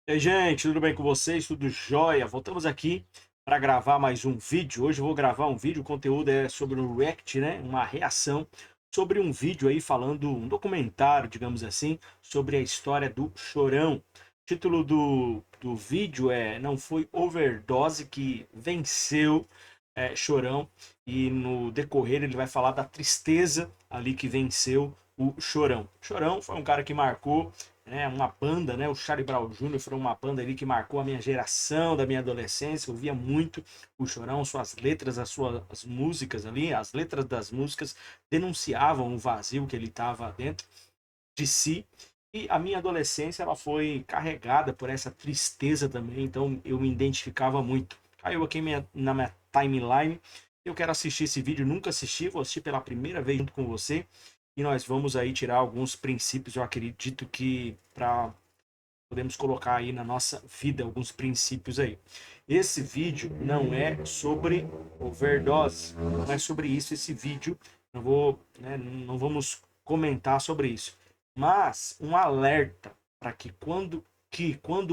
E aí, gente, tudo bem com vocês? Tudo jóia? Voltamos aqui para gravar mais um vídeo. Hoje eu vou gravar um vídeo, o conteúdo é sobre um react, né? Uma reação sobre um vídeo aí falando, um documentário, digamos assim, sobre a história do Chorão. O título do vídeo é Não Foi Overdose que Venceu Chorão, e no decorrer ele vai falar da tristeza ali que venceu o Chorão. Chorão foi um cara que marcou, né, uma banda, né, o Charlie Brown Jr. foi uma banda ali que marcou a minha geração, da minha adolescência. Eu via muito o Chorão, suas letras, as suas músicas ali, as letras das músicas denunciavam o vazio que ele estava dentro de si. E a minha adolescência ela foi carregada por essa tristeza também, então eu me identificava muito. Caiu aqui na minha timeline. Eu quero assistir esse vídeo, nunca assisti, vou assistir pela primeira vez junto com você. E nós vamos aí tirar alguns princípios, eu acredito que podemos colocar aí na nossa vida alguns princípios aí. Esse vídeo não é sobre overdose, não é sobre isso esse vídeo. Não vamos comentar sobre isso. Mas um alerta para que quando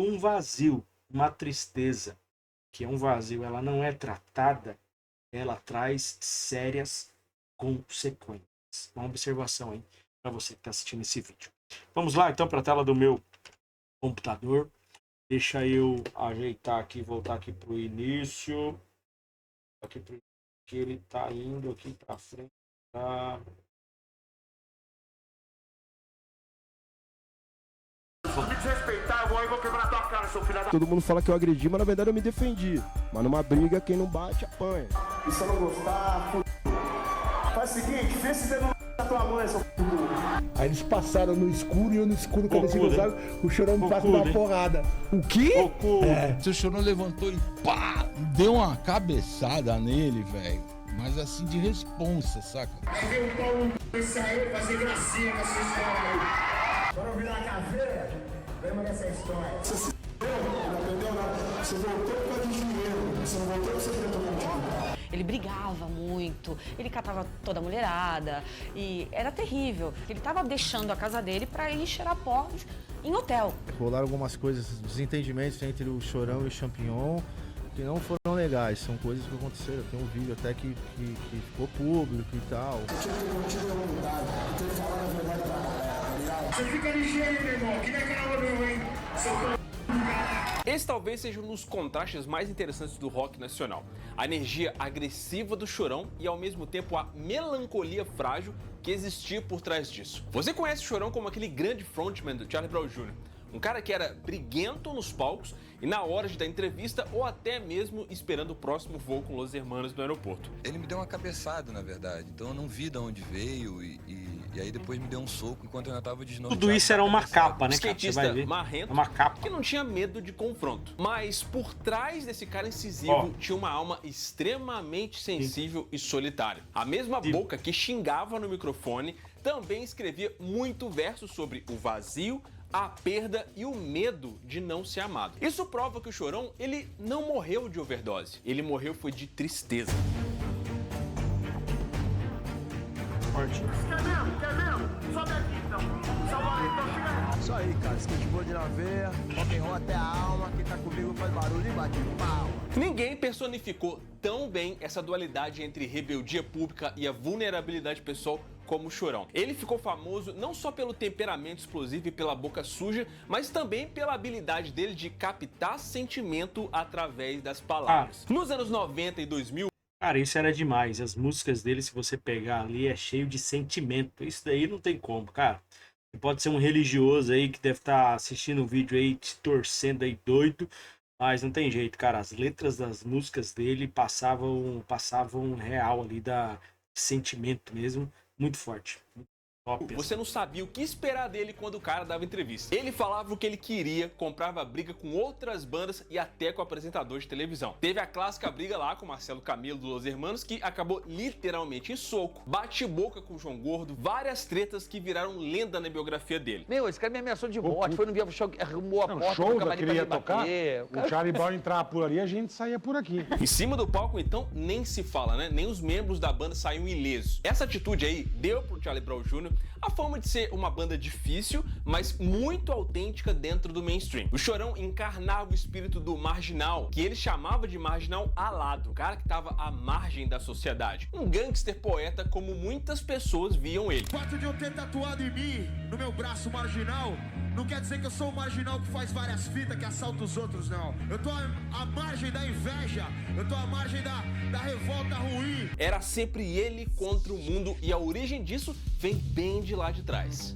um vazio, uma tristeza, que é um vazio, ela não é tratada, ela traz sérias consequências. Uma observação aí para você que está assistindo esse vídeo. Vamos lá então para a tela do meu computador. Deixa eu ajeitar aqui, voltar aqui para o início. Aqui pro que ele está indo aqui para frente. Tá? Se me desrespeitar, eu vou quebrar tua cara, seu filho da... Todo mundo fala que eu agredi, mas na verdade eu me defendi. Mas numa briga, quem não bate, apanha. E se eu não gostar, faz o seguinte, vê se você não da tua mãe, seu filho. Aí eles passaram no escuro e eu no escuro, quando eles se Bocuda, cruzaram, o Chorão me passa Bocuda, uma hein? porrada. O quê? Seu Chorão levantou e pá, deu uma cabeçada nele, velho. Mas assim de responsa, saca? Vai ver o pau isso aí, fazer gracinha com essa história aí. Quando eu virar caveira, lembra dessa história. Você se não aprendeu nada. Você voltou por causa de dinheiro. Você não voltou porque você queria tomar um dinheiro. Ele brigava muito, ele catava toda a mulherada e era terrível. Ele estava deixando a casa dele para ir cheirar pó em hotel. Rolaram algumas coisas, desentendimentos entre o Chorão e o Champignon que não foram legais, são coisas que aconteceram. Tem um vídeo até que ficou público e tal. Você fica ligeiro, meu irmão, que nem aquela meu, hein? Esse talvez seja um dos contrastes mais interessantes do rock nacional. A energia agressiva do Chorão e ao mesmo tempo a melancolia frágil que existia por trás disso. Você conhece o Chorão como aquele grande frontman do Charlie Brown Jr., um cara que era briguento nos palcos e na hora de dar entrevista ou até mesmo esperando o próximo voo com Los Hermanos no aeroporto. Ele me deu uma cabeçada, na verdade, então eu não vi de onde veio e aí depois me deu um soco enquanto eu ainda tava desnorteado. Tudo isso era uma capa, né, cara? Você Skatista vai ver. marrento, É uma capa. que não tinha medo de confronto. Mas por trás desse cara incisivo tinha uma alma extremamente sensível e solitária. A mesma boca que xingava no microfone também escrevia muito verso sobre o vazio, a perda e o medo de não ser amado. Isso prova que o Chorão, ele não morreu de overdose. Ele morreu foi de tristeza. Forte. Quer mesmo? Sobe aqui, então. Salva aí, então chega. Isso aí, cara. Skateboard na veia, rock and roll até a alma. Quem tá comigo faz barulho e bate palma. Ninguém personificou tão bem essa dualidade entre rebeldia pública e a vulnerabilidade pessoal como o Chorão. Ele ficou famoso não só pelo temperamento explosivo e pela boca suja, mas também pela habilidade dele de captar sentimento através das palavras. Nos anos 90 e 2000, Cara, isso era demais. As músicas dele, se você pegar ali, é cheio de sentimento. Isso daí não tem como, cara. Você pode ser um religioso aí que deve estar assistindo o vídeo aí, te torcendo aí doido, mas não tem jeito, cara. As letras das músicas dele passavam real ali da sentimento mesmo, muito forte. Top, você não sabia o que esperar dele quando o cara dava entrevista. Ele falava o que ele queria, comprava briga com outras bandas e até com apresentadores de televisão. Teve a clássica briga lá com Marcelo Camelo do Los Hermanos, que acabou literalmente em soco, bate-boca com o João Gordo, várias tretas que viraram lenda na biografia dele. Meu, esse cara me ameaçou de morte, foi no via show, arrumou a porta show do daquele camarim ia pra me tocar, bater. o Charlie Brown entrava por ali, a gente saía por aqui. Em cima do palco, então, nem se fala, né? Nem os membros da banda saíam ilesos. Essa atitude aí deu pro Charlie Brown Jr. a fama de ser uma banda difícil, mas muito autêntica dentro do mainstream. O Chorão encarnava o espírito do marginal, que ele chamava de marginal alado, o cara que estava à margem da sociedade. Um gangster poeta como muitas pessoas viam ele. O fato de eu ter tatuado em mim, no meu braço marginal, não quer dizer que eu sou um marginal que faz várias fitas, que assalta os outros, não. Eu tô à margem da inveja, eu tô à margem da revolta ruim. Era sempre ele contra o mundo e a origem disso vem bem de lá de trás.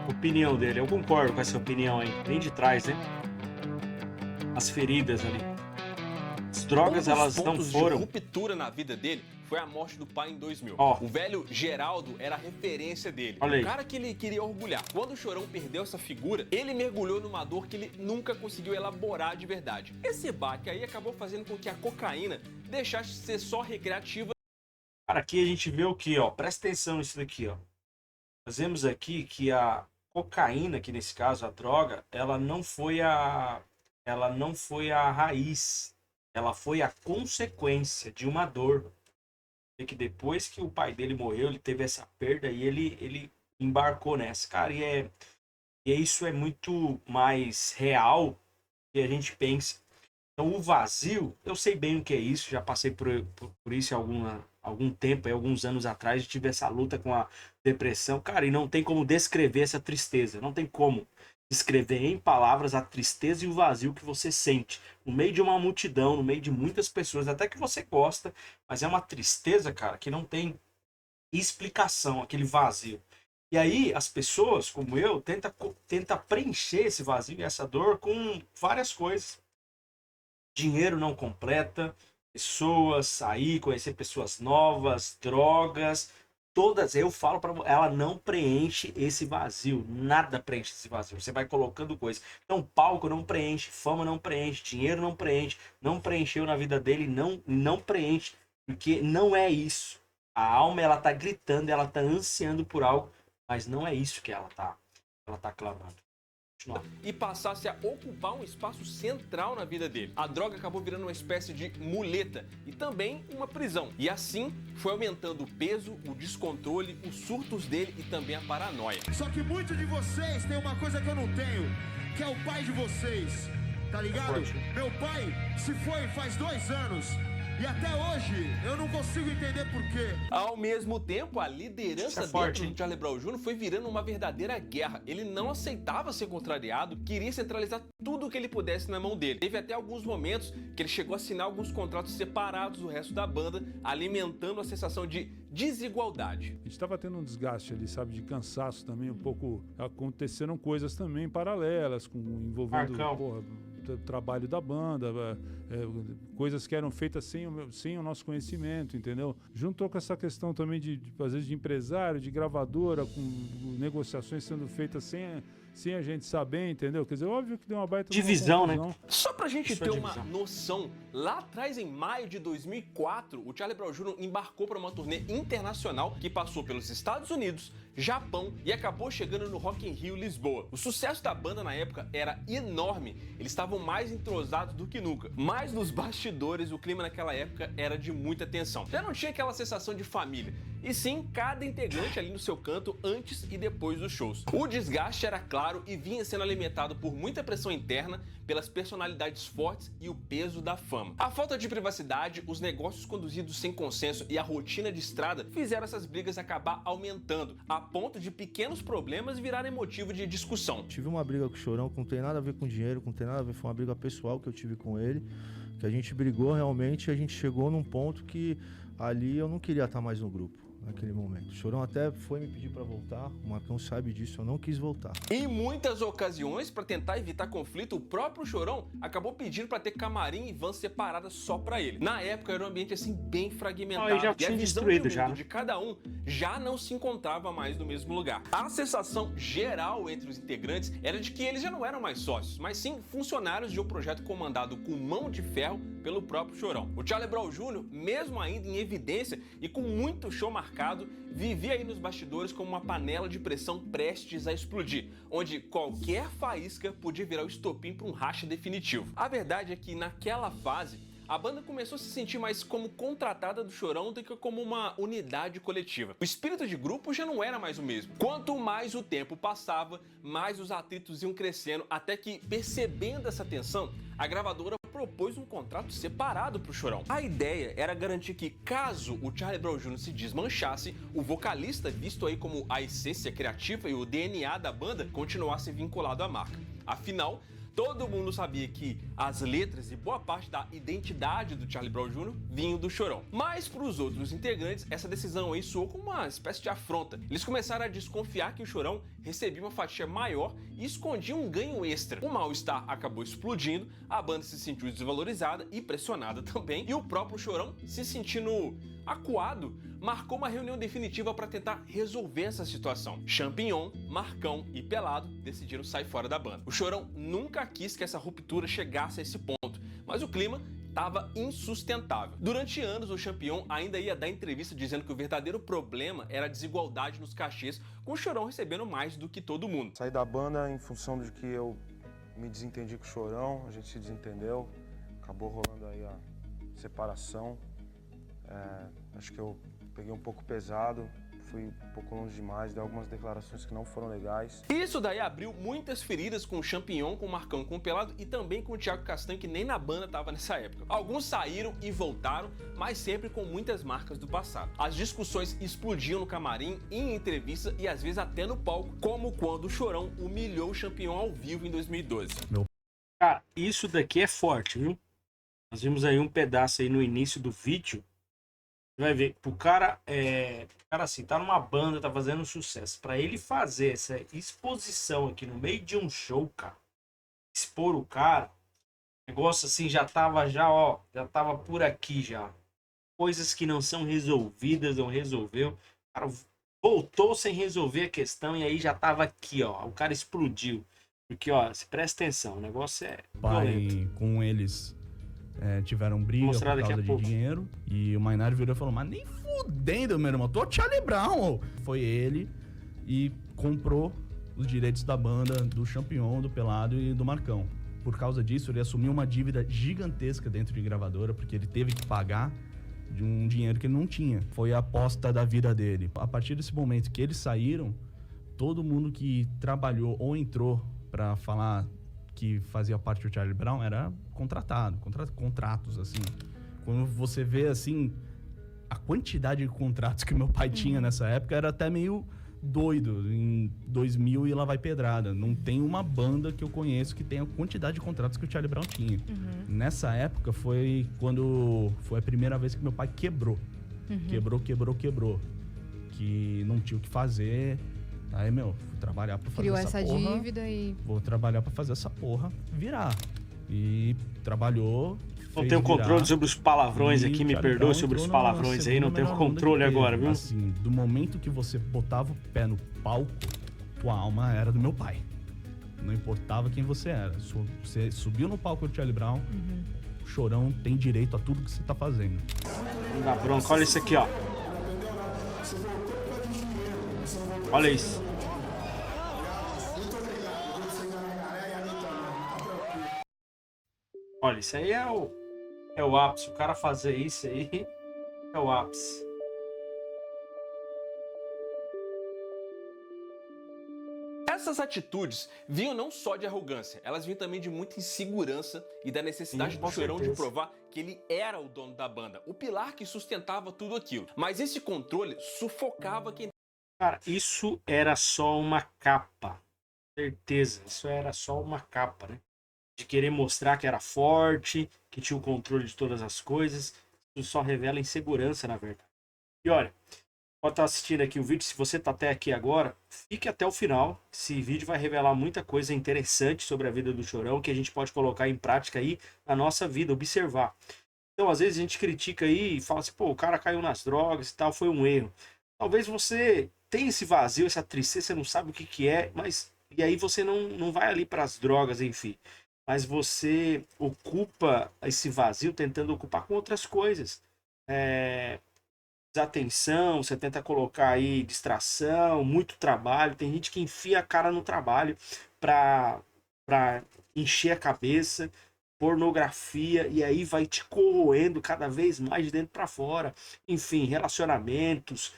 Opinião dele, eu concordo com essa opinião aí, bem de trás, né? As feridas ali. As drogas, elas não foram. De ruptura na vida dele foi a morte do pai em 2000. O velho Geraldo era a referência dele. O cara que ele queria orgulhar. Quando o Chorão perdeu essa figura, ele mergulhou numa dor que ele nunca conseguiu elaborar de verdade. Esse baque aí acabou fazendo com que a cocaína deixasse de ser só recreativa. Cara, aqui a gente vê o que, ó? Presta atenção nisso daqui, ó. Nós vemos aqui que a cocaína, que nesse caso a droga, ela não foi a raiz. Ela foi a consequência de uma dor. E que depois que o pai dele morreu, ele teve essa perda e ele embarcou nessa. Cara, e isso é muito mais real do que a gente pensa. Então o vazio, eu sei bem o que é isso, já passei por isso há algum tempo, alguns anos atrás, eu tive essa luta com a depressão. Cara, e não tem como descrever essa tristeza, não tem como descrever em palavras a tristeza e o vazio que você sente no meio de uma multidão, no meio de muitas pessoas, até que você gosta, mas é uma tristeza, cara, que não tem explicação, aquele vazio. E aí as pessoas, como eu, tenta preencher esse vazio e essa dor com várias coisas. Dinheiro não completa, pessoas, sair, conhecer pessoas novas, drogas, todas, eu falo para ela, não preenche esse vazio, nada preenche esse vazio, você vai colocando coisa. Então palco não preenche, fama não preenche, dinheiro não preenche, não preencheu na vida dele, não preenche, porque não é isso. A alma, ela tá gritando, ela tá ansiando por algo, mas não é isso que ela tá clamando. E passasse a ocupar um espaço central na vida dele. A droga acabou virando uma espécie de muleta e também uma prisão. E assim foi aumentando o peso, o descontrole, os surtos dele e também a paranoia. Só que muitos de vocês têm uma coisa que eu não tenho, que é o pai de vocês, tá ligado? Meu pai se foi faz 2 anos. E até hoje, eu não consigo entender por quê. Ao mesmo tempo, a liderança dentro do Charlie Brown Jr. foi virando uma verdadeira guerra. Ele não aceitava ser contrariado, queria centralizar tudo o que ele pudesse na mão dele. Teve até alguns momentos que ele chegou a assinar alguns contratos separados do resto da banda, alimentando a sensação de desigualdade. A gente estava tendo um desgaste ali, sabe, de cansaço também, um pouco. Aconteceram coisas também paralelas, envolvendo o trabalho da banda, coisas que eram feitas sem o nosso conhecimento, entendeu? Juntou com essa questão também às vezes de empresário, de gravadora, com negociações sendo feitas sem a gente saber, entendeu? Quer dizer, óbvio que deu uma baita divisão, né? Só pra gente ter uma noção, lá atrás, em maio de 2004, o Charlie Brown Jr. embarcou para uma turnê internacional que passou pelos Estados Unidos, Japão e acabou chegando no Rock in Rio Lisboa. O sucesso da banda na época era enorme, eles estavam mais entrosados do que nunca. Mas nos bastidores, o clima naquela época era de muita tensão. Já não tinha aquela sensação de família, e sim cada integrante ali no seu canto antes e depois dos shows. O desgaste era claro e vinha sendo alimentado por muita pressão interna, pelas personalidades fortes e o peso da fama. A falta de privacidade, os negócios conduzidos sem consenso e a rotina de estrada fizeram essas brigas acabar aumentando, a ponto de pequenos problemas virarem motivo de discussão. Tive uma briga com o Chorão, que não tem nada a ver com dinheiro, não tem nada a ver, foi uma briga pessoal que eu tive com ele, que a gente brigou realmente e a gente chegou num ponto que ali eu não queria estar mais no grupo. Naquele momento. O Chorão até foi me pedir para voltar, o Marcão sabe disso, eu não quis voltar. Em muitas ocasiões, para tentar evitar conflito, o próprio Chorão acabou pedindo para ter camarim e van separadas só para ele. Na época era um ambiente assim bem fragmentado já e a visão de cada um já não se encontrava mais no mesmo lugar. A sensação geral entre os integrantes era de que eles já não eram mais sócios, mas sim funcionários de um projeto comandado com mão de ferro pelo próprio Chorão. O Charlie Brown Jr., mesmo ainda em evidência e com muito show marcado, vivia aí nos bastidores como uma panela de pressão prestes a explodir, onde qualquer faísca podia virar o estopim para um racha definitivo. A verdade é que naquela fase, a banda começou a se sentir mais como contratada do Chorão do que como uma unidade coletiva. O espírito de grupo já não era mais o mesmo. Quanto mais o tempo passava, mais os atritos iam crescendo, até que, percebendo essa tensão, a gravadora propôs um contrato separado pro Chorão. A ideia era garantir que, caso o Charlie Brown Jr. se desmanchasse, o vocalista, visto aí como a essência criativa e o DNA da banda, continuasse vinculado à marca. Afinal, todo mundo sabia que as letras e boa parte da identidade do Charlie Brown Jr. vinham do Chorão. Mas para os outros integrantes, essa decisão aí soou como uma espécie de afronta. Eles começaram a desconfiar que o Chorão recebia uma fatia maior e escondia um ganho extra. O mal-estar acabou explodindo, a banda se sentiu desvalorizada e pressionada também, e o próprio Chorão, se sentindo acuado, marcou uma reunião definitiva para tentar resolver essa situação. Champignon, Marcão e Pelado decidiram sair fora da banda. O Chorão nunca quis que essa ruptura chegasse a esse ponto, mas o clima estava insustentável. Durante anos, o Champignon ainda ia dar entrevista dizendo que o verdadeiro problema era a desigualdade nos cachês, com o Chorão recebendo mais do que todo mundo. Saí da banda em função de que eu me desentendi com o Chorão, a gente se desentendeu, acabou rolando aí a separação. Acho que eu peguei um pouco pesado, fui um pouco longe demais, dei algumas declarações que não foram legais. Isso daí abriu muitas feridas com o Champignon, com o Marcão, com o Pelado e também com o Thiago Castanho, que nem na banda estava nessa época. Alguns saíram e voltaram, mas sempre com muitas marcas do passado. As discussões explodiam no camarim, em entrevista e às vezes até no palco, como quando o Chorão humilhou o Champignon ao vivo em 2012. Cara, isso daqui é forte, viu? Nós vimos aí um pedaço aí no início do vídeo. Vai ver, o cara assim, tá numa banda, tá fazendo sucesso. Pra ele fazer essa exposição aqui no meio de um show, cara, expor o cara, o negócio assim já tava por aqui já. Coisas que não são resolvidas, não resolveu. O cara voltou sem resolver a questão e aí já tava aqui, ó. O cara explodiu. Porque, ó, se presta atenção, o negócio é violento. Com eles tiveram briga por causa de dinheiro. E o Mainari virou e falou, mas nem fudendo, meu irmão, tô Charlie Brown. Foi ele e comprou os direitos da banda do Champignon, do Pelado e do Marcão. Por causa disso, ele assumiu uma dívida gigantesca dentro de gravadora, porque ele teve que pagar de um dinheiro que ele não tinha. Foi a aposta da vida dele. A partir desse momento que eles saíram, todo mundo que trabalhou ou entrou pra falar que fazia parte do Charlie Brown era contratado, contratos, assim. Quando você vê, assim, a quantidade de contratos que meu pai tinha nessa época, era até meio doido. Em 2000 e lá vai pedrada. Não tem uma banda que eu conheço que tenha a quantidade de contratos que o Charlie Brown tinha. Nessa época foi quando foi a primeira vez que meu pai quebrou. Quebrou. Que não tinha o que fazer. Aí, fui trabalhar pra fazer Criou essa porra. porra. Dívida e... Vou trabalhar pra fazer essa porra virar. E trabalhou. Não tenho controle sobre os palavrões aqui, me perdoe sobre os palavrões aí, não tenho controle agora, viu? Assim, do momento que você botava o pé no palco, tua alma era do meu pai. Não importava quem você era. Você subiu no palco do Charlie Brown, o Chorão tem direito a tudo que você tá fazendo. Não dá bronca, olha isso aqui, ó. Olha isso. Olha, isso aí é o ápice. O cara fazer isso aí é o ápice. Essas atitudes vinham não só de arrogância, elas vinham também de muita insegurança e da necessidade do Chorão de provar que ele era o dono da banda, o pilar que sustentava tudo aquilo. Mas esse controle sufocava quem... Cara, isso era só uma capa. Certeza, isso era só uma capa, né? De querer mostrar que era forte, que tinha o controle de todas as coisas. Isso só revela insegurança, na verdade. E olha, pode estar assistindo aqui o vídeo, se você está até aqui agora, fique até o final. Esse vídeo vai revelar muita coisa interessante sobre a vida do Chorão, que a gente pode colocar em prática aí na nossa vida, observar. Então, às vezes a gente critica aí e fala assim, pô, o cara caiu nas drogas e tal, foi um erro. Talvez você tenha esse vazio, essa tristeza, você não sabe o que é, mas... E aí você não vai ali para as drogas, enfim. Mas você ocupa esse vazio tentando ocupar com outras coisas. Desatenção, você tenta colocar aí distração, muito trabalho. Tem gente que enfia a cara no trabalho para encher a cabeça. pornografia, e aí vai te corroendo cada vez mais de dentro para fora. Enfim, relacionamentos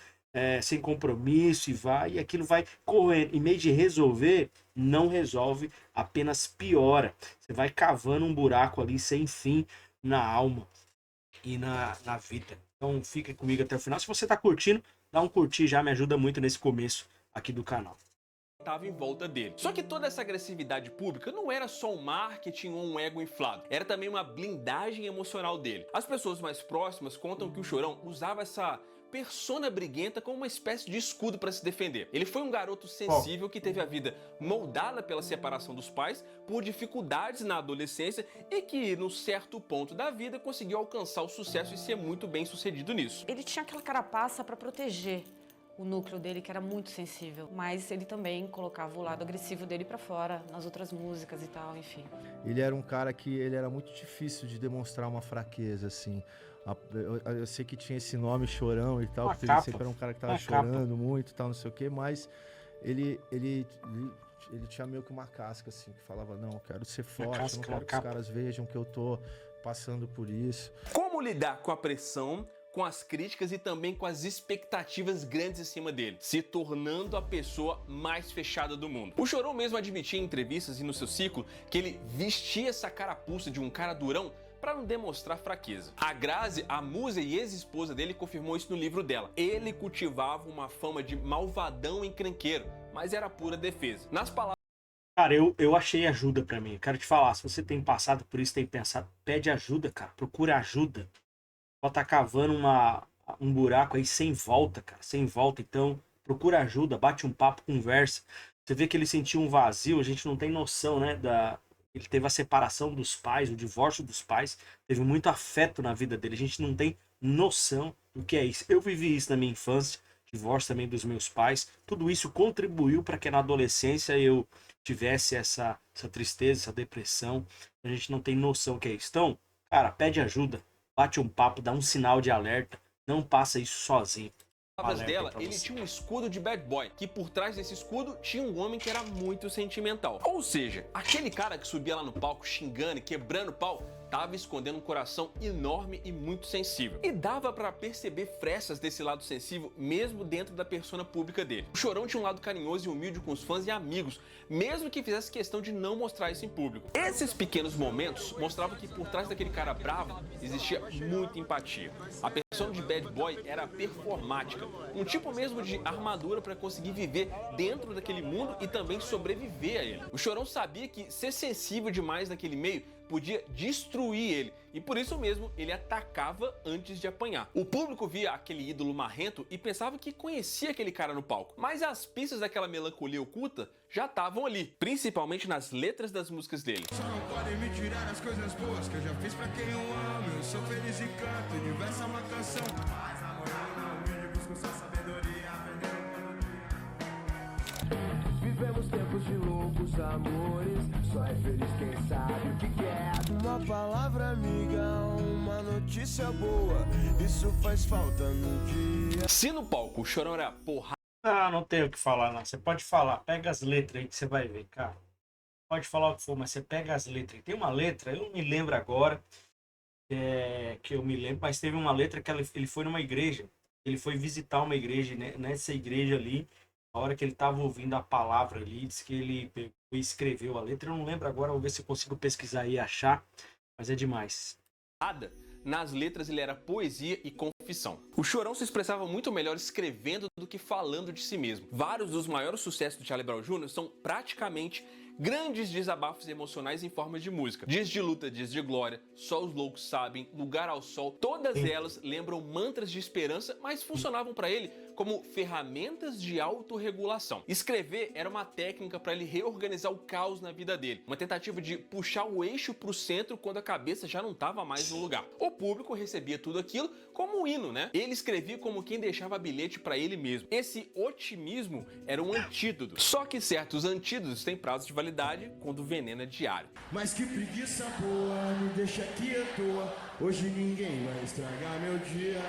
sem compromisso, e aquilo vai corroendo. Em vez de resolver, não resolve, apenas piora. Você vai cavando um buraco ali sem fim na alma e na vida. Então fica comigo até o final. Se você tá curtindo, dá um curtir já, me ajuda muito nesse começo aqui do canal. Estava em volta dele. Só que toda essa agressividade pública não era só um marketing ou um ego inflado, era também uma blindagem emocional dele. As pessoas mais próximas contam que o Chorão usava essa persona briguenta como uma espécie de escudo para se defender. Ele foi um garoto sensível que teve a vida moldada pela separação dos pais, por dificuldades na adolescência e que, num certo ponto da vida, conseguiu alcançar o sucesso e ser muito bem sucedido nisso. Ele tinha aquela carapaça para proteger o núcleo dele, que era muito sensível, mas ele também colocava o lado agressivo dele pra fora, nas outras músicas e tal, enfim. Ele era um cara que ele era muito difícil de demonstrar uma fraqueza, assim. Eu sei que tinha esse nome Chorão e tal, porque ele sempre era um cara que tava chorando muito e tal, não sei o quê, mas ele tinha meio que uma casca, assim, que falava, não, eu quero ser forte, eu não quero que os caras vejam que eu tô passando por isso. Como lidar com a pressão, com as críticas e também com as expectativas grandes em cima dele, se tornando a pessoa mais fechada do mundo. O Chorão mesmo admitia em entrevistas e no seu ciclo que ele vestia essa carapuça de um cara durão para não demonstrar fraqueza. A Grazi, a musa e ex-esposa dele, confirmou isso no livro dela. Ele cultivava uma fama de malvadão encrenqueiro, mas era pura defesa. Nas palavras... Cara, eu achei ajuda pra mim. Quero te falar, se você tem passado por isso, tem pensado, pede ajuda, cara. Procura ajuda. Pode estar cavando um buraco aí sem volta, cara. Sem volta. Então, procura ajuda, bate um papo, conversa. Você vê que ele sentiu um vazio, a gente não tem noção, né? Ele teve a separação dos pais, o divórcio dos pais. Teve muito afeto na vida dele. A gente não tem noção do que é isso. Eu vivi isso na minha infância. Divórcio também dos meus pais. Tudo isso contribuiu para que na adolescência eu tivesse essa tristeza, essa depressão. A gente não tem noção do que é isso. Então, cara, pede ajuda. Bate um papo, dá um sinal de alerta, não passa isso sozinho. Palavras dela, ele tinha um escudo de bad boy, que por trás desse escudo tinha um homem que era muito sentimental. Ou seja, aquele cara que subia lá no palco xingando e quebrando pau, tava escondendo um coração enorme e muito sensível. E dava pra perceber frestas desse lado sensível mesmo dentro da persona pública dele. O Chorão tinha um lado carinhoso e humilde com os fãs e amigos, mesmo que fizesse questão de não mostrar isso em público. Esses pequenos momentos mostravam que por trás daquele cara bravo existia muita empatia. A persona de bad boy era performática, um tipo mesmo de armadura para conseguir viver dentro daquele mundo e também sobreviver a ele. O Chorão sabia que ser sensível demais naquele meio podia destruir ele, e por isso mesmo ele atacava antes de apanhar. O público via aquele ídolo marrento e pensava que conhecia aquele cara no palco, mas as pistas daquela melancolia oculta já estavam ali, principalmente nas letras das músicas dele. Só não podem me tirar as coisas boas que eu já fiz pra quem eu amo. Eu sou feliz e canto, o universo é uma canção. Mas amor, eu não me busco só sabedoria, vivemos tempos de loucos amores, só é feliz quem sabe o que quer. Uma palavra amiga, uma notícia boa, isso faz falta no dia. Se no palco o Chorão era porrada... Ah, não tenho o que falar, não. Você pode falar, pega as letras aí que você vai ver, cara. Pode falar o que for, mas você pega as letras. Tem uma letra, eu não me lembro agora, que eu me lembro, mas teve uma letra que ele foi numa igreja. Ele foi visitar uma igreja, né? Nessa igreja ali, a hora que ele estava ouvindo a palavra ali, disse que ele pegou e escreveu a letra. Eu não lembro agora, vou ver se eu consigo pesquisar e achar, mas é demais. Nas letras ele era poesia e confissão. O Chorão se expressava muito melhor escrevendo do que falando de si mesmo. Vários dos maiores sucessos do Charlie Brown Jr. são praticamente grandes desabafos emocionais em forma de música. Dias de luta, dias de glória, Só os loucos sabem, Lugar ao sol, todas elas lembram mantras de esperança, mas funcionavam para ele como ferramentas de autorregulação. Escrever era uma técnica para ele reorganizar o caos na vida dele, uma tentativa de puxar o eixo para o centro quando a cabeça já não estava mais no lugar. O público recebia tudo aquilo como um hino, né? Ele escrevia como quem deixava bilhete para ele mesmo. Esse otimismo era um antídoto. Só que certos antídotos têm prazo de validade quando o veneno é diário. Mas que preguiça boa, me deixa aqui à toa. Hoje ninguém vai estragar meu dia.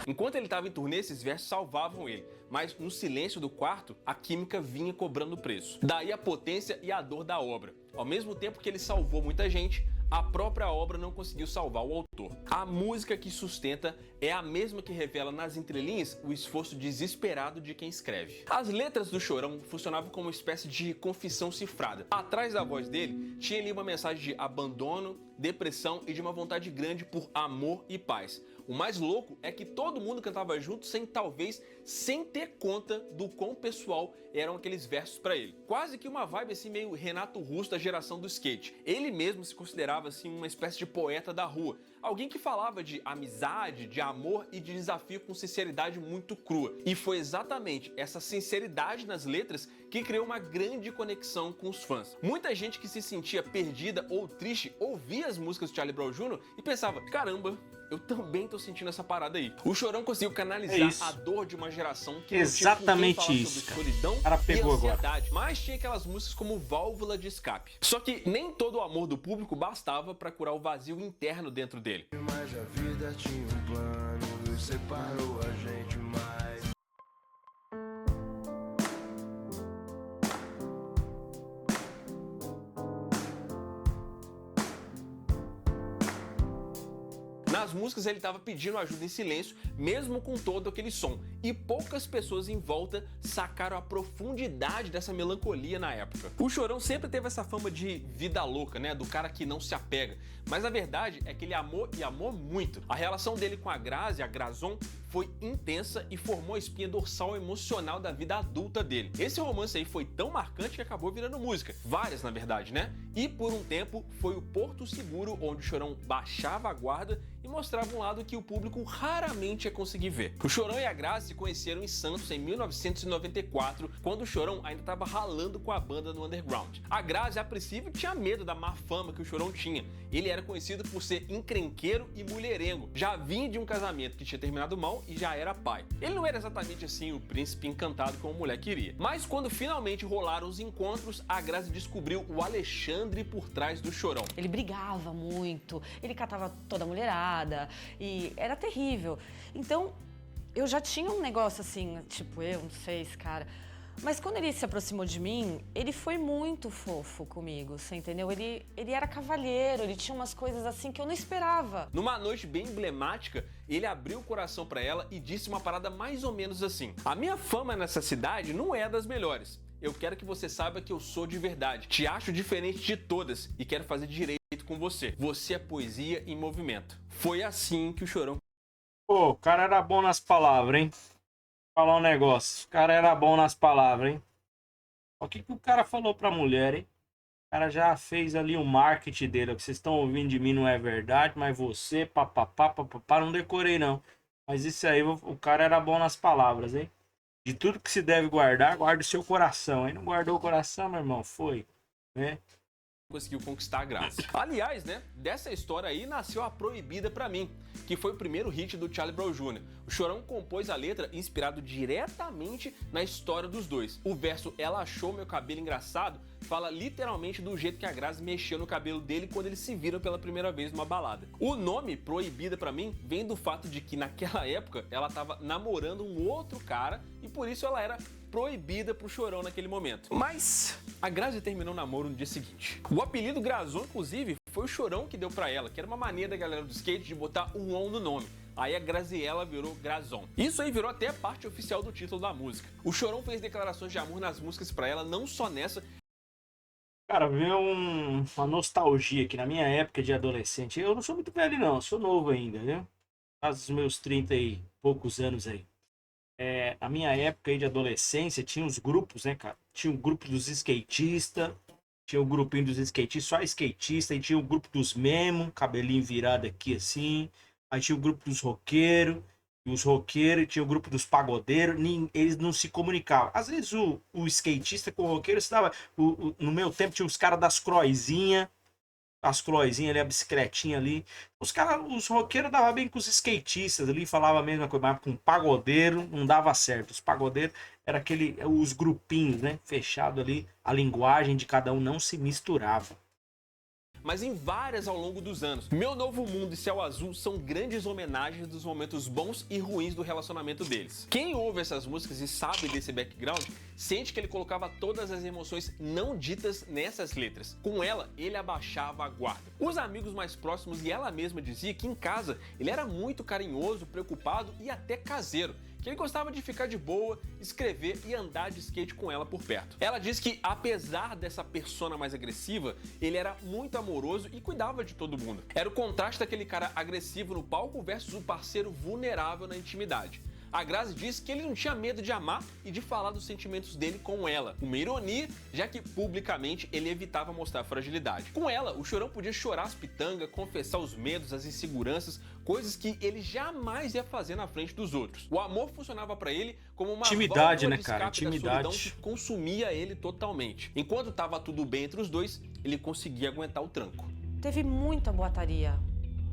Enquanto ele estava em turnê, esses versos salvavam ele, mas no silêncio do quarto, a química vinha cobrando preço. Daí a potência e a dor da obra. Ao mesmo tempo que ele salvou muita gente, a própria obra não conseguiu salvar o autor. A música que sustenta é a mesma que revela nas entrelinhas o esforço desesperado de quem escreve. As letras do Chorão funcionavam como uma espécie de confissão cifrada. Atrás da voz dele, tinha ali uma mensagem de abandono, depressão e de uma vontade grande por amor e paz. O mais louco é que todo mundo cantava junto sem ter conta do quão pessoal eram aqueles versos pra ele. Quase que uma vibe assim meio Renato Russo da geração do skate. Ele mesmo se considerava assim uma espécie de poeta da rua. Alguém que falava de amizade, de amor e de desafio com sinceridade muito crua. E foi exatamente essa sinceridade nas letras que criou uma grande conexão com os fãs. Muita gente que se sentia perdida ou triste ouvia as músicas do Charlie Brown Jr. e pensava, caramba, eu também tô sentindo essa parada aí. O Chorão conseguiu canalizar a dor de uma geração que exatamente não tinha isso, sobre solidão e ansiedade, mas tinha aquelas músicas como válvula de escape. Só que nem todo o amor do público bastava para curar o vazio interno dentro dele. Mas a vida tinha um plano e separou a gente mais. Nas músicas ele estava pedindo ajuda em silêncio, mesmo com todo aquele som. E poucas pessoas em volta sacaram a profundidade dessa melancolia na época. O Chorão sempre teve essa fama de vida louca, né? Do cara que não se apega. Mas a verdade é que ele amou e amou muito. A relação dele com a Grazi, a Grazon, foi intensa e formou a espinha dorsal emocional da vida adulta dele. Esse romance aí foi tão marcante que acabou virando música. Várias, na verdade, né? E por um tempo foi o porto seguro onde o Chorão baixava a guarda e mostrava um lado que o público raramente ia conseguir ver. O Chorão e a Grazi se conheceram em Santos em 1994, quando o Chorão ainda estava ralando com a banda no underground. A Grazi, a princípio, tinha medo da má fama que o Chorão tinha. Ele era conhecido por ser encrenqueiro e mulherengo. Já vinha de um casamento que tinha terminado mal e já era pai. Ele não era exatamente assim o príncipe encantado como a mulher queria. Mas quando finalmente rolaram os encontros, a Grazi descobriu o Alexandre por trás do Chorão. Ele brigava muito, ele catava toda a mulherada e era terrível. Então, eu já tinha um negócio assim, tipo, eu não sei esse cara. Mas quando ele se aproximou de mim, ele foi muito fofo comigo, você entendeu? Ele era cavalheiro, ele tinha umas coisas assim que eu não esperava. Numa noite bem emblemática, ele abriu o coração pra ela e disse uma parada mais ou menos assim: a minha fama nessa cidade não é das melhores. Eu quero que você saiba que eu sou de verdade. Te acho diferente de todas e quero fazer direito com você. Você é poesia em movimento. Foi assim que o Chorão... Pô, o cara era bom nas palavras, hein? Vou falar um negócio. O cara era bom nas palavras, hein? O que o cara falou pra mulher, hein? O cara já fez ali o marketing dele. O que vocês estão ouvindo de mim não é verdade, mas você, papapá, não decorei não. Mas isso aí, o cara era bom nas palavras, hein? De tudo que se deve guardar, guarde o seu coração. Aí não guardou o coração, meu irmão? Foi, né? Conseguiu conquistar a Grazi. Aliás, né, dessa história aí nasceu a Proibida Pra Mim, que foi o primeiro hit do Charlie Brown Jr. O Chorão compôs a letra inspirado diretamente na história dos dois. O verso "Ela achou meu cabelo engraçado" fala literalmente do jeito que a Grazi mexeu no cabelo dele quando eles se viram pela primeira vez numa balada. O nome Proibida Pra Mim vem do fato de que naquela época ela estava namorando um outro cara e por isso ela era proibida pro Chorão naquele momento. Mas a Grazi terminou o namoro no dia seguinte. O apelido Grazon, inclusive, foi o Chorão que deu pra ela, que era uma maneira da galera do skate de botar um on no nome. Aí a Graziella virou Grazon. Isso aí virou até a parte oficial do título da música. O Chorão fez declarações de amor nas músicas pra ela, não só nessa. Cara, veio uma nostalgia aqui na minha época de adolescente. Eu não sou muito velho não, eu sou novo ainda, viu? Faz os meus 30 e poucos anos aí. Na minha época aí de adolescência, tinha os grupos, né, cara? Tinha o grupo dos skatistas, tinha o grupinho dos skatistas, só skatista, e tinha o grupo dos memo, cabelinho virado aqui assim. Aí tinha o grupo dos roqueiros, e os roqueiros, tinha o grupo dos pagodeiros, eles não se comunicavam. Às vezes o skatista com o roqueiro estava. No meu tempo tinha os caras das croizinhas. As croizinhas ali, a bicicletinha ali. Os roqueiros davam bem com os skatistas ali, falava a mesma coisa, mas com pagodeiro não dava certo. Os pagodeiros era os grupinhos, né? Fechado ali, a linguagem de cada um não se misturava. mas em várias ao longo dos anos. Meu Novo Mundo e Céu Azul são grandes homenagens dos momentos bons e ruins do relacionamento deles. Quem ouve essas músicas e sabe desse background, sente que ele colocava todas as emoções não ditas nessas letras. Com ela, ele abaixava a guarda. Os amigos mais próximos e ela mesma dizia que em casa ele era muito carinhoso, preocupado e até caseiro, que ele gostava de ficar de boa, escrever e andar de skate com ela por perto. Ela diz que, apesar dessa persona mais agressiva, ele era muito amoroso e cuidava de todo mundo. Era o contraste daquele cara agressivo no palco versus o parceiro vulnerável na intimidade. A Grazi diz que ele não tinha medo de amar e de falar dos sentimentos dele com ela. Uma ironia, já que publicamente ele evitava mostrar fragilidade. Com ela, o Chorão podia chorar as pitangas, confessar os medos, as inseguranças, coisas que ele jamais ia fazer na frente dos outros. O amor funcionava pra ele como uma intimidade, né, de cara? escape da solidão que consumia ele totalmente. Enquanto tava tudo bem entre os dois, ele conseguia aguentar o tranco. Teve muita boataria.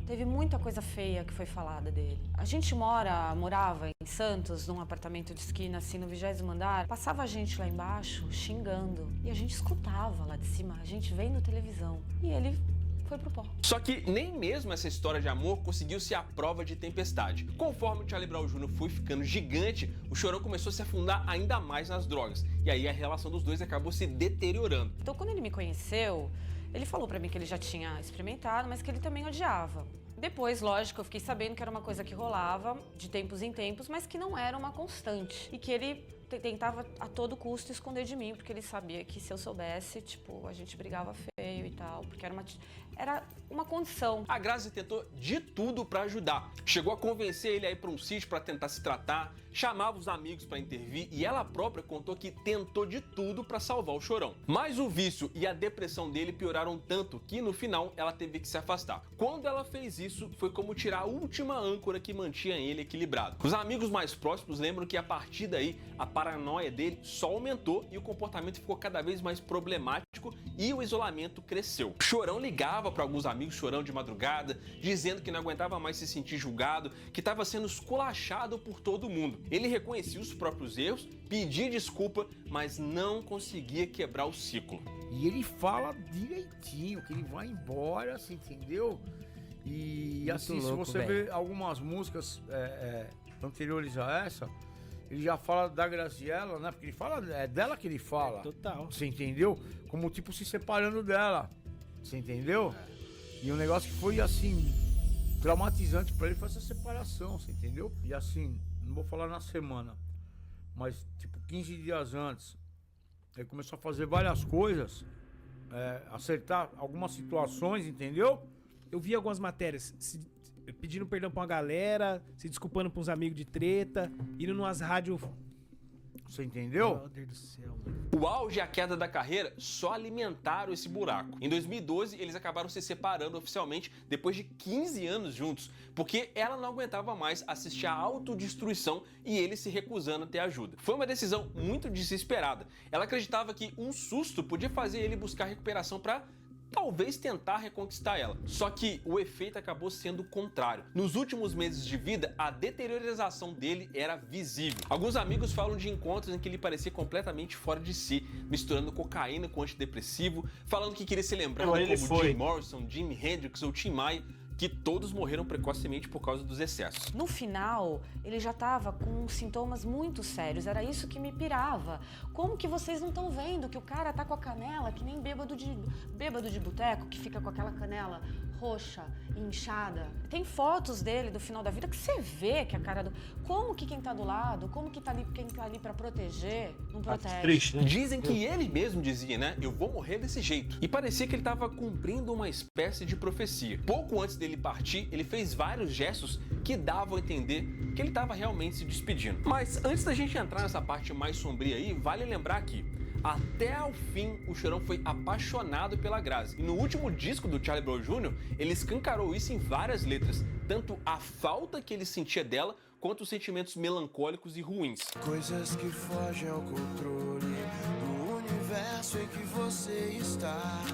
Teve muita coisa feia que foi falada dele. A gente morava em Santos, num apartamento de esquina, assim, no 20º andar. Passava a gente lá embaixo, xingando. E a gente escutava lá de cima, a gente vendo televisão. E ele foi pro pó. Só que nem mesmo essa história de amor conseguiu ser a prova de tempestade. Conforme o Charlie Brown Jr. foi ficando gigante, o Chorão começou a se afundar ainda mais nas drogas. E aí a relação dos dois acabou se deteriorando. Então, quando ele me conheceu, ele falou pra mim que ele já tinha experimentado, mas que ele também odiava. Depois, lógico, eu fiquei sabendo que era uma coisa que rolava de tempos em tempos, mas que não era uma constante. E que ele tentava a todo custo esconder de mim, porque ele sabia que se eu soubesse, tipo, a gente brigava feio e tal, porque era uma condição. A Grazi tentou de tudo pra ajudar. Chegou a convencer ele a ir pra um sítio pra tentar se tratar, chamava os amigos pra intervir e ela própria contou que tentou de tudo pra salvar o Chorão. Mas o vício e a depressão dele pioraram tanto que no final ela teve que se afastar. Quando ela fez isso, foi como tirar a última âncora que mantinha ele equilibrado. Os amigos mais próximos lembram que a partir daí a paranoia dele só aumentou e o comportamento ficou cada vez mais problemático e o isolamento cresceu. O Chorão ligava para alguns amigos Chorão de madrugada, dizendo que não aguentava mais se sentir julgado, que estava sendo esculachado por todo mundo. Ele reconhecia os próprios erros, pedia desculpa, mas não conseguia quebrar o ciclo. E ele fala direitinho, que ele vai embora, você entendeu? E muito assim, louco, se você ver algumas músicas anteriores a essa, ele já fala da Graziella, né? Porque ele fala, é dela que ele fala. Total. Você entendeu? Como tipo se separando dela. Você entendeu? E um negócio que foi assim, traumatizante pra ele foi essa separação, você entendeu? E assim, não vou falar na semana, mas tipo 15 dias antes, ele começou a fazer várias coisas, acertar algumas situações, entendeu? Eu vi algumas matérias pedindo perdão pra uma galera, se desculpando pra uns amigos de treta, indo numas rádios. Você entendeu? Meu Deus do céu, mano. O auge e a queda da carreira só alimentaram esse buraco. Em 2012, eles acabaram se separando oficialmente depois de 15 anos juntos, porque ela não aguentava mais assistir a autodestruição e ele se recusando a ter ajuda. Foi uma decisão muito desesperada. Ela acreditava que um susto podia fazer ele buscar recuperação para talvez tentar reconquistar ela. Só que o efeito acabou sendo o contrário. Nos últimos meses de vida, a deteriorização dele era visível. Alguns amigos falam de encontros em que ele parecia completamente fora de si, misturando cocaína com antidepressivo, falando que queria se lembrar como Jim Morrison, Jimi Hendrix ou Tim Maia, que todos morreram precocemente por causa dos excessos. No final, ele já estava com sintomas muito sérios, era isso que me pirava. Como que vocês não estão vendo que o cara tá com a canela, que nem bêbado de boteco, que fica com aquela canela roxa, inchada? Tem fotos dele do final da vida que você vê que a cara do... Como que quem tá do lado, como que tá ali, quem tá ali pra proteger, não protege. Triste, né? Dizem que ele mesmo dizia, né? Eu vou morrer desse jeito. E parecia que ele tava cumprindo uma espécie de profecia. Pouco antes dele partir, ele fez vários gestos que davam a entender que ele estava realmente se despedindo. Mas antes da gente entrar nessa parte mais sombria aí, vale lembrar que até o fim o Chorão foi apaixonado pela Grazi. E no último disco do Charlie Brown Jr., ele escancarou isso em várias letras, tanto a falta que ele sentia dela, quanto os sentimentos melancólicos e ruins. Coisas que fogem ao controle do universo em que você está.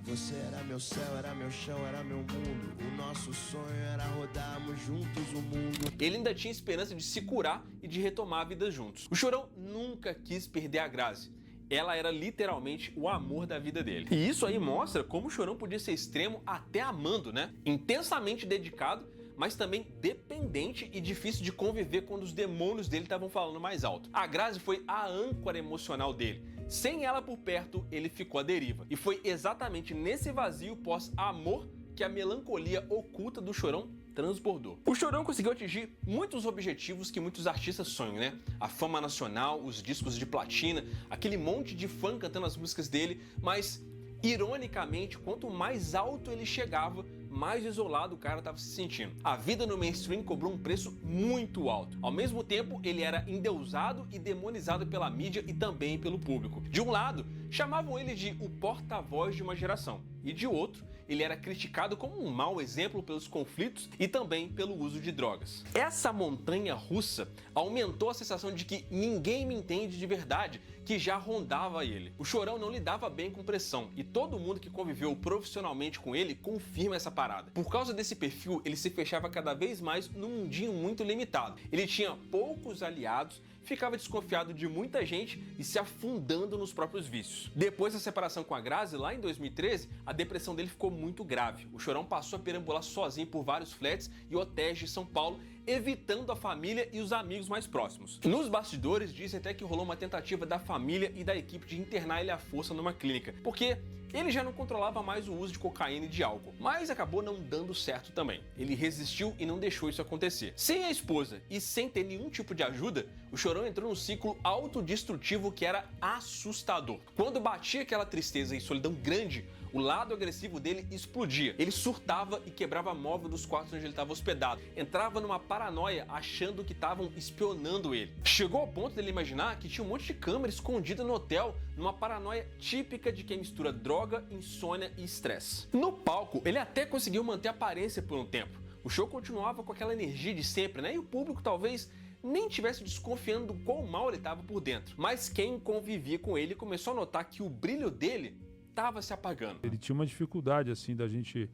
Você era meu céu, era meu chão, era meu mundo. O nosso sonho era rodarmos juntos o mundo. Ele ainda tinha esperança de se curar e de retomar a vida juntos. O Chorão nunca quis perder a Grazi. ela era literalmente o amor da vida dele. E isso aí mostra como o Chorão podia ser extremo até amando, né? Intensamente dedicado, mas também dependente e difícil de conviver quando os demônios dele estavam falando mais alto. A Grazi foi a âncora emocional dele. Sem ela por perto, ele ficou à deriva. E foi exatamente nesse vazio pós-amor que a melancolia oculta do Chorão transbordou. O Chorão conseguiu atingir muitos objetivos que muitos artistas sonham, né? A fama nacional, os discos de platina, aquele monte de fã cantando as músicas dele, mas, ironicamente, quanto mais alto ele chegava, mais isolado o cara estava se sentindo. A vida no mainstream cobrou um preço muito alto. Ao mesmo tempo, ele era endeusado e demonizado pela mídia e também pelo público. De um lado, chamavam ele de o porta-voz de uma geração, e de outro, ele era criticado como um mau exemplo pelos conflitos e também pelo uso de drogas. Essa montanha russa aumentou a sensação de que ninguém me entende de verdade, que já rondava ele. O Chorão não lidava bem com pressão e todo mundo que conviveu profissionalmente com ele confirma essa parada. Por causa desse perfil, ele se fechava cada vez mais num mundinho muito limitado. Ele tinha poucos aliados, ficava desconfiado de muita gente e se afundando nos próprios vícios. Depois da separação com a Grazi, lá em 2013, a depressão dele ficou muito grave. O Chorão passou a perambular sozinho por vários flats e hotéis de São Paulo, evitando a família e os amigos mais próximos. Nos bastidores, disse até que rolou uma tentativa da família e da equipe de internar ele à força numa clínica, porque ele já não controlava mais o uso de cocaína e de álcool, mas acabou não dando certo também. Ele resistiu e não deixou isso acontecer. Sem a esposa e sem ter nenhum tipo de ajuda, o Chorão entrou num ciclo autodestrutivo que era assustador. Quando batia aquela tristeza e solidão grande, o lado agressivo dele explodia. Ele surtava e quebrava móvel dos quartos onde ele estava hospedado. Entrava numa paranoia achando que estavam espionando ele. Chegou ao ponto dele imaginar que tinha um monte de câmera escondida no hotel, numa paranoia típica de quem mistura droga, insônia e estresse. No palco, ele até conseguiu manter a aparência por um tempo. O show continuava com aquela energia de sempre, né? E o público talvez nem tivesse desconfiando do quão mal ele estava por dentro. Mas quem convivia com ele começou a notar que o brilho dele estava se apagando. Ele tinha uma dificuldade, assim, da gente,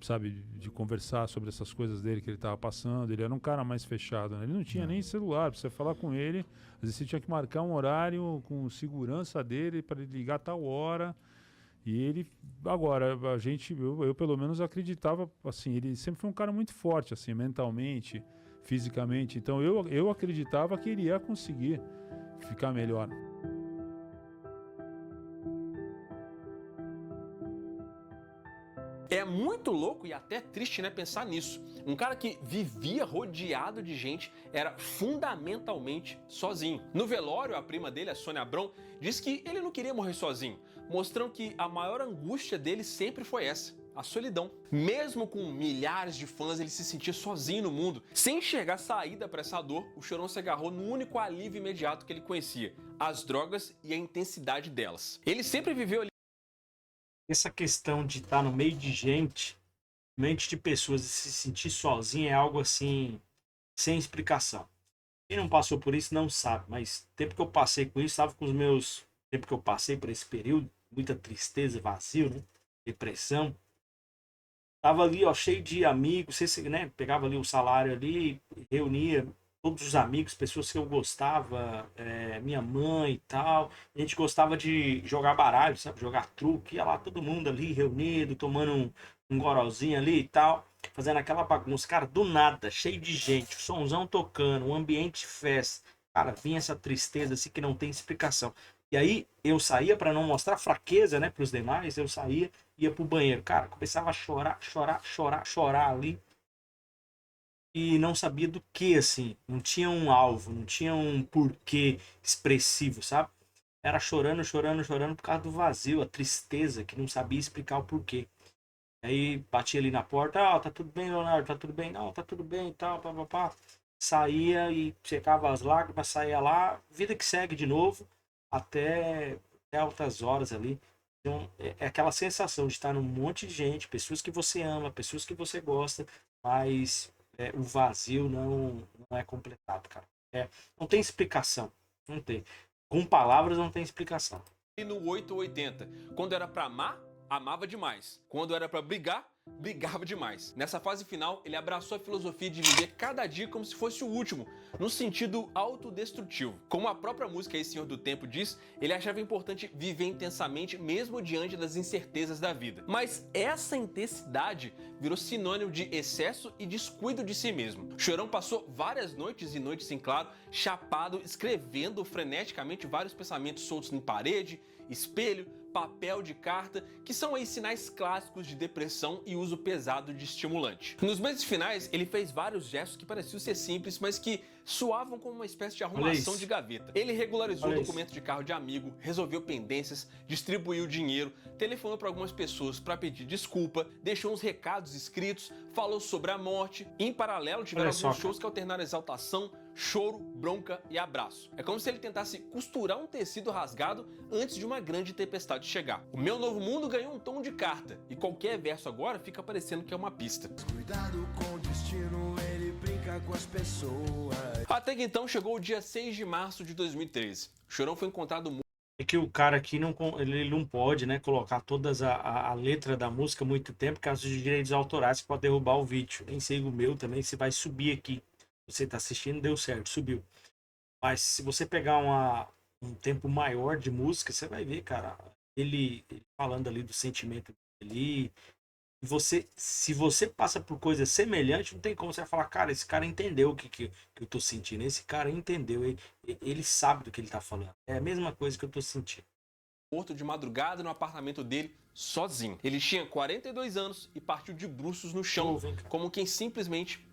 sabe, de conversar sobre essas coisas dele que ele estava passando. Ele era um cara mais fechado, né? Ele não tinha nem celular para você falar com ele. Às vezes você tinha que marcar um horário com segurança dele para ele ligar a tal hora. E ele, agora, a gente, eu pelo menos acreditava, assim, ele sempre foi um cara muito forte, assim, mentalmente, fisicamente. Então eu acreditava que ele ia conseguir ficar melhor. É muito louco e até triste, né, pensar nisso. Um cara que vivia rodeado de gente era fundamentalmente sozinho. No velório, a prima dele, a Sônia Abrão, disse que ele não queria morrer sozinho, mostrando que a maior angústia dele sempre foi essa: a solidão. Mesmo com milhares de fãs, ele se sentia sozinho no mundo. Sem enxergar saída para essa dor, o Chorão se agarrou no único alívio imediato que ele conhecia: as drogas e a intensidade delas. Ele sempre viveu ali. Essa questão de estar no meio de gente, mente de pessoas, e se sentir sozinho é algo assim, sem explicação. Quem não passou por isso não sabe, mas o tempo que eu passei com isso, estava com os meus... tempo que eu passei por esse período, muita tristeza, vazio, né? Depressão. Tava ali, ó, cheio de amigos, né? Pegava ali o salário ali, reunia todos os amigos, pessoas que eu gostava, minha mãe e tal. A gente gostava de jogar baralho, sabe? Jogar truque. Ia lá todo mundo ali reunido, tomando um gorozinho ali e tal, fazendo aquela bagunça. Cara, do nada, cheio de gente, o somzão tocando, um ambiente de festa. Cara, vinha essa tristeza assim que não tem explicação. E aí eu saía para não mostrar fraqueza, né, pros demais. Eu saía, ia pro banheiro. Cara, começava a chorar ali. E não sabia do que, assim. Não tinha um alvo, não tinha um porquê expressivo, sabe? Era chorando por causa do vazio, a tristeza, que não sabia explicar o porquê. Aí batia ali na porta: tá tudo bem, Leonardo, tá tudo bem? Não, tá tudo bem e tal, papapá. Saía e secava as lágrimas, saía lá, vida que segue de novo, até altas horas ali. Então, é aquela sensação de estar num monte de gente, pessoas que você ama, pessoas que você gosta, mas o vazio não é completado, cara. Não tem explicação, não tem. Com palavras não tem explicação. E no 880, quando era pra amar, amava demais. Quando era pra brigar, brigava demais. Nessa fase final, ele abraçou a filosofia de viver cada dia como se fosse o último, no sentido autodestrutivo. Como a própria música aí, Senhor do Tempo, diz, ele achava importante viver intensamente mesmo diante das incertezas da vida. Mas essa intensidade virou sinônimo de excesso e descuido de si mesmo. O Chorão passou várias noites e noites em claro, chapado, escrevendo freneticamente vários pensamentos soltos em parede, espelho, papel de carta, que são aí sinais clássicos de depressão e uso pesado de estimulante. Nos meses finais, ele fez vários gestos que pareciam ser simples, mas que soavam como uma espécie de arrumação de gaveta. Ele regularizou documentos de carro de amigo, resolveu pendências, distribuiu dinheiro, telefonou para algumas pessoas para pedir desculpa, deixou uns recados escritos, falou sobre a morte. Em paralelo, tiveram alguns shows que alternaram exaltação, choro, bronca e abraço. É como se ele tentasse costurar um tecido rasgado antes de uma grande tempestade chegar. O Meu Novo Mundo ganhou um tom de carta, e qualquer verso agora fica parecendo que é uma pista. Cuidado com o destino, ele brinca com as pessoas. Até que então chegou o dia 6 de março de 2013. O Chorão foi encontrado morto. É que o cara aqui ele não pode, né, colocar todas a letra da música há muito tempo, por causa de direitos autorais, que pode derrubar o vídeo. Nem sei o meu também, se vai subir aqui. Você tá assistindo, deu certo, subiu. Mas se você pegar um tempo maior de música, você vai ver, cara, ele falando ali do sentimento dele. Se você passa por coisa semelhante, não tem como você falar, cara, esse cara entendeu o que eu tô sentindo. Esse cara entendeu, ele sabe do que ele tá falando. É a mesma coisa que eu tô sentindo. Morto de madrugada no apartamento dele, sozinho. Ele tinha 42 anos e partiu de bruços no chão, como quem simplesmente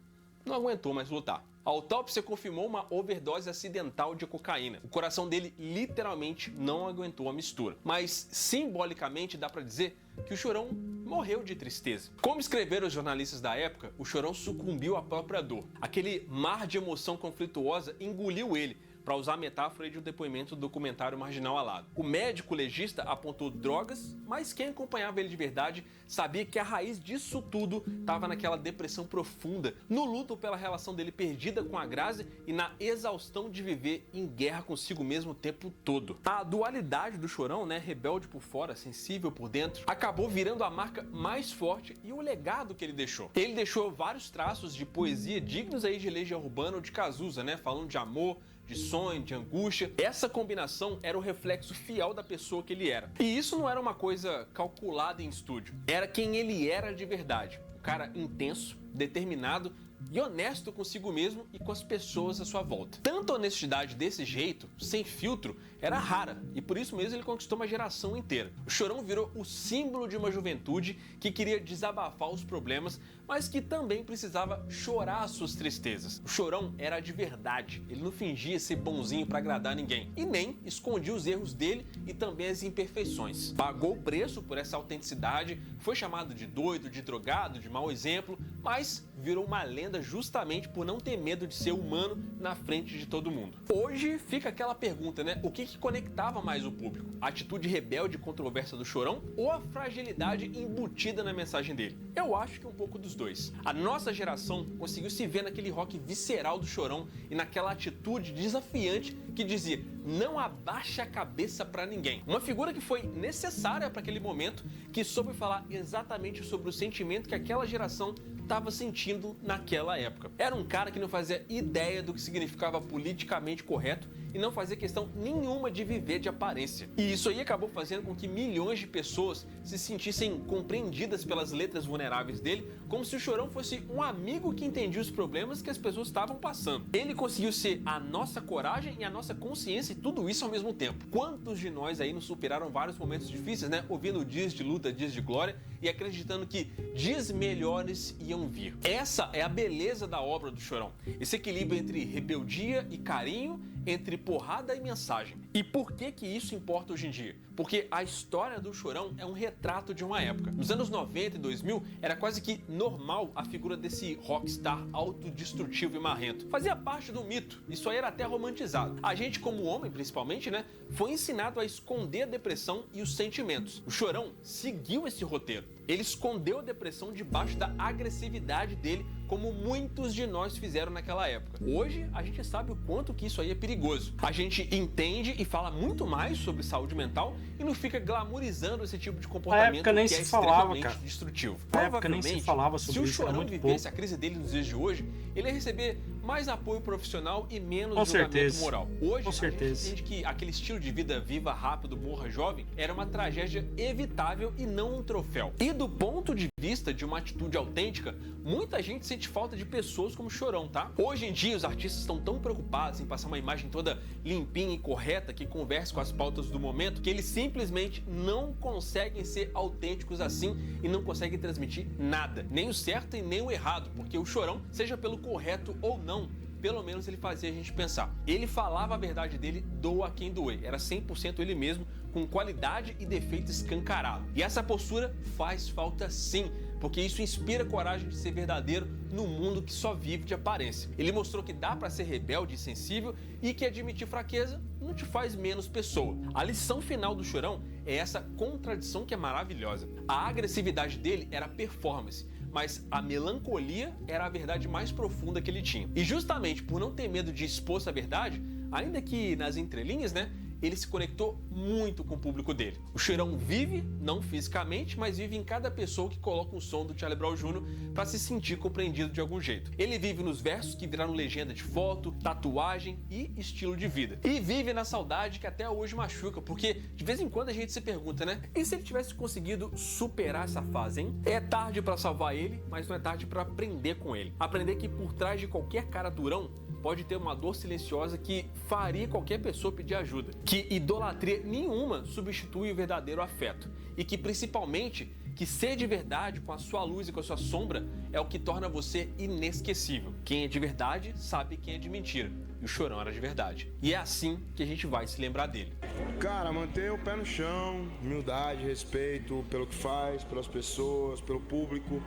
não aguentou mais lutar. A autópsia confirmou uma overdose acidental de cocaína. O coração dele literalmente não aguentou a mistura. Mas simbolicamente dá pra dizer que o Chorão morreu de tristeza. Como escreveram os jornalistas da época, o Chorão sucumbiu à própria dor. Aquele mar de emoção conflituosa engoliu ele, para usar a metáfora de um depoimento do documentário Marginal Alado. O médico legista apontou drogas, mas quem acompanhava ele de verdade sabia que a raiz disso tudo estava naquela depressão profunda, no luto pela relação dele perdida com a Grazi e na exaustão de viver em guerra consigo mesmo o tempo todo. A dualidade do Chorão, né, rebelde por fora, sensível por dentro, acabou virando a marca mais forte e o legado que ele deixou. Ele deixou vários traços de poesia dignos aí de Legião Urbana ou de Cazuza, né, falando de amor, de sonho, de angústia. Essa combinação era o reflexo fiel da pessoa que ele era. E isso não era uma coisa calculada em estúdio. Era quem ele era de verdade. Um cara intenso, determinado e honesto consigo mesmo e com as pessoas à sua volta. Tanta honestidade desse jeito, sem filtro, era rara e por isso mesmo ele conquistou uma geração inteira. O Chorão virou o símbolo de uma juventude que queria desabafar os problemas, mas que também precisava chorar as suas tristezas. O Chorão era de verdade, ele não fingia ser bonzinho para agradar ninguém e nem escondia os erros dele e também as imperfeições. Pagou o preço por essa autenticidade, foi chamado de doido, de drogado, de mau exemplo, mas virou uma lenda justamente por não ter medo de ser humano na frente de todo mundo. Hoje fica aquela pergunta, né? O que conectava mais o público? A atitude rebelde e controversa do Chorão ou a fragilidade embutida na mensagem dele? Eu acho que um pouco dos dois. A nossa geração conseguiu se ver naquele rock visceral do Chorão e naquela atitude desafiante que dizia: não abaixa a cabeça pra ninguém. Uma figura que foi necessária para aquele momento, que soube falar exatamente sobre o sentimento que aquela geração estava sentindo naquela época. Era um cara que não fazia ideia do que significava politicamente correto e não fazia questão nenhuma de viver de aparência. E isso aí acabou fazendo com que milhões de pessoas se sentissem compreendidas pelas letras vulneráveis dele, como se o Chorão fosse um amigo que entendia os problemas que as pessoas estavam passando. Ele conseguiu ser a nossa coragem e a nossa consciência e tudo isso ao mesmo tempo. Quantos de nós aí nos superaram vários momentos difíceis, né? Ouvindo dias de luta, dias de glória e acreditando que dias melhores iam vir. Essa é a beleza da obra do Chorão. Esse equilíbrio entre rebeldia e carinho, entre porrada e mensagem. E por que isso importa hoje em dia? Porque a história do Chorão é um retrato de uma época. Nos anos 90 e 2000, era quase que normal a figura desse rockstar autodestrutivo e marrento. Fazia parte do mito, isso aí era até romantizado. A gente, como homem principalmente, né, foi ensinado a esconder a depressão e os sentimentos. O Chorão seguiu esse roteiro. Ele escondeu a depressão debaixo da agressividade dele como muitos de nós fizeram naquela época. Hoje, a gente sabe o quanto que isso aí é perigoso. A gente entende e fala muito mais sobre saúde mental e não fica glamorizando esse tipo de comportamento nem que se é falava, extremamente cara. destrutivo. Na época nem se falava sobre se o isso, era Chorão muito vivesse pouco. a crise dele nos dias de hoje, ele ia receber mais apoio profissional e menos Com julgamento certeza. moral. Hoje, Com certeza. a gente entende que aquele estilo de vida viva rápido, morra jovem, era uma tragédia evitável e não um troféu. E do ponto de vista de uma atitude autêntica, muita gente sente falta de pessoas como o Chorão, tá? Hoje em dia, os artistas estão tão preocupados em passar uma imagem toda limpinha e correta, que converse com as pautas do momento, que eles simplesmente não conseguem ser autênticos assim e não conseguem transmitir nada. Nem o certo e nem o errado, porque o Chorão, seja pelo correto ou não, pelo menos ele fazia a gente pensar. Ele falava a verdade dele, doa quem doer. Era 100% ele mesmo, com qualidade e defeito escancarado. E essa postura faz falta sim, porque isso inspira coragem de ser verdadeiro no mundo que só vive de aparência. Ele mostrou que dá para ser rebelde e sensível e que admitir fraqueza não te faz menos pessoa. A lição final do Chorão é essa contradição que é maravilhosa. A agressividade dele era performance, mas a melancolia era a verdade mais profunda que ele tinha. E justamente por não ter medo de expor essa verdade, ainda que nas entrelinhas, né, ele se conectou muito com o público dele. O Chorão vive, não fisicamente, mas vive em cada pessoa que coloca o som do Charlie Brown Jr. para se sentir compreendido de algum jeito. Ele vive nos versos que viraram legenda de foto, tatuagem e estilo de vida. E vive na saudade que até hoje machuca, porque de vez em quando a gente se pergunta, né? E se ele tivesse conseguido superar essa fase, hein? É tarde para salvar ele, mas não é tarde para aprender com ele. Aprender que por trás de qualquer cara durão pode ter uma dor silenciosa que faria qualquer pessoa pedir ajuda. Que idolatria nenhuma substitui o verdadeiro afeto. E que principalmente, que ser de verdade com a sua luz e com a sua sombra é o que torna você inesquecível. Quem é de verdade sabe quem é de mentira. E o Chorão era de verdade. E é assim que a gente vai se lembrar dele. Cara, manter o pé no chão, humildade, respeito pelo que faz, pelas pessoas, pelo público.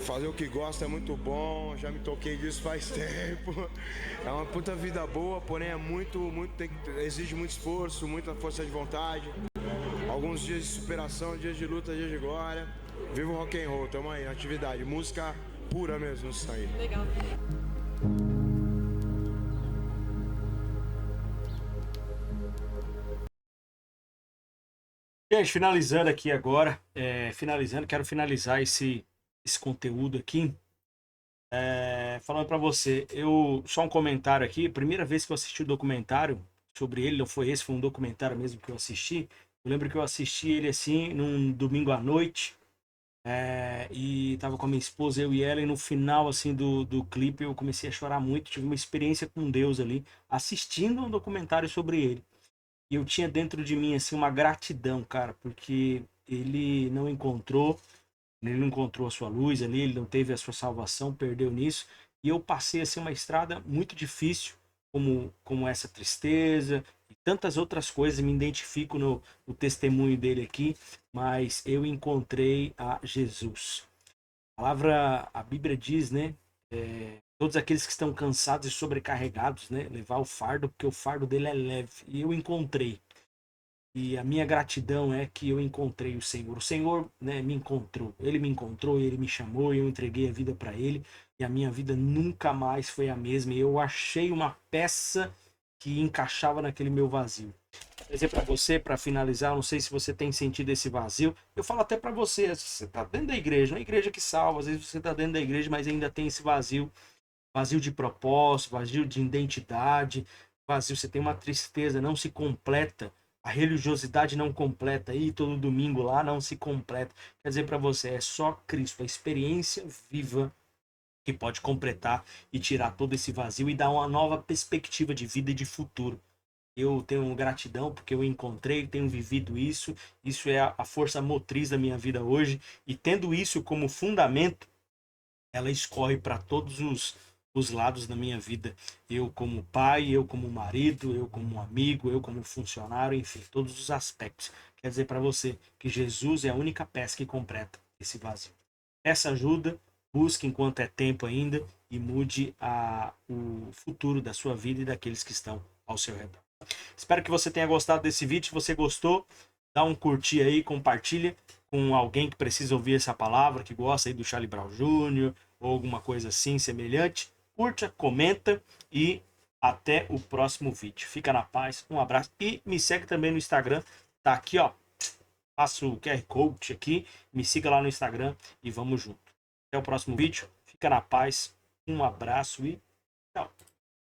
Fazer o que gosta é muito bom, já me toquei disso faz tempo. É uma puta vida boa, porém exige muito esforço, muita força de vontade. Alguns dias de superação, dias de luta, dias de glória. Viva o rock and roll, tamo aí, na atividade. Música pura mesmo, isso aí. Legal. Gente, finalizando aqui agora, quero finalizar esse conteúdo aqui, falando pra você, só um comentário aqui, primeira vez que eu assisti o documentário sobre ele, não foi esse, foi um documentário mesmo que eu assisti, eu lembro que eu assisti ele assim, num domingo à noite, e tava com a minha esposa, eu e ela, e no final assim do clipe eu comecei a chorar muito, tive uma experiência com Deus ali, assistindo um documentário sobre ele. E eu tinha dentro de mim, assim, uma gratidão, cara, porque ele não encontrou a sua luz ali, ele não teve a sua salvação, perdeu nisso. E eu passei, assim, uma estrada muito difícil, como essa tristeza e tantas outras coisas. Me identifico no testemunho dele aqui, mas eu encontrei a Jesus. A Bíblia diz, né, todos aqueles que estão cansados e sobrecarregados, né? Levar o fardo, porque o fardo dele é leve. E eu encontrei. E a minha gratidão é que eu encontrei o Senhor. O Senhor, né, me encontrou. Ele me encontrou, ele me chamou, e eu entreguei a vida para ele. E a minha vida nunca mais foi a mesma. E eu achei uma peça que encaixava naquele meu vazio. Quer dizer para você, para finalizar, não sei se você tem sentido esse vazio. Eu falo até para você, você está dentro da igreja, não é a igreja que salva. Às vezes você está dentro da igreja, mas ainda tem esse vazio. Vazio de propósito, vazio de identidade, vazio, você tem uma tristeza, não se completa, a religiosidade não completa, aí todo domingo lá não se completa. Quer dizer para você, é só Cristo, a experiência viva que pode completar e tirar todo esse vazio e dar uma nova perspectiva de vida e de futuro. Eu tenho gratidão porque eu encontrei, tenho vivido isso é a força motriz da minha vida hoje, e tendo isso como fundamento, ela escorre para todos os lados da minha vida. Eu como pai, eu como marido, eu como amigo, eu como funcionário, enfim, todos os aspectos. Quer dizer para você que Jesus é a única peça que completa esse vazio. Peça ajuda, busque enquanto é tempo ainda e mude o futuro da sua vida e daqueles que estão ao seu redor. Espero que você tenha gostado desse vídeo. Se você gostou, dá um curtir aí, compartilha com alguém que precisa ouvir essa palavra, que gosta aí do Charlie Brown Jr., ou alguma coisa assim semelhante, curta, comenta e até o próximo vídeo. Fica na paz, um abraço e me segue também no Instagram, tá aqui, ó. Faço o QR Code aqui, me siga lá no Instagram e vamos junto. Até o próximo vídeo, fica na paz, um abraço e